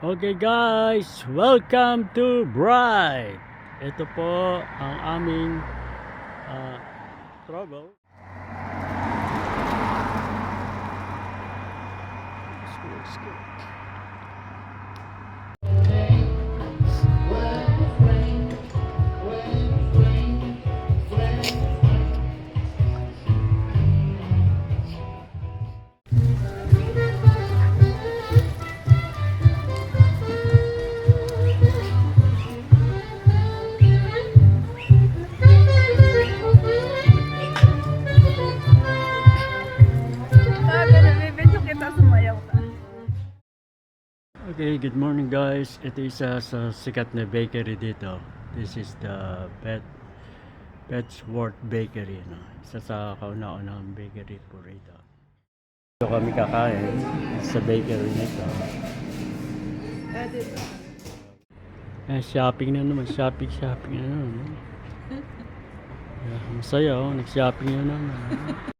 Okay guys, welcome to Bright. Ito po ang aming trouble. Let's go. Okay, good morning guys. Ito isa sa sikat na bakery dito. This is the Petsworth Bakery. No? Isa sa kauna-unang bakery po rito. Ito kami kakain sa bakery nito. Shopping na naman. Shopping na naman. Masaya oh. Nag-shopping na naman.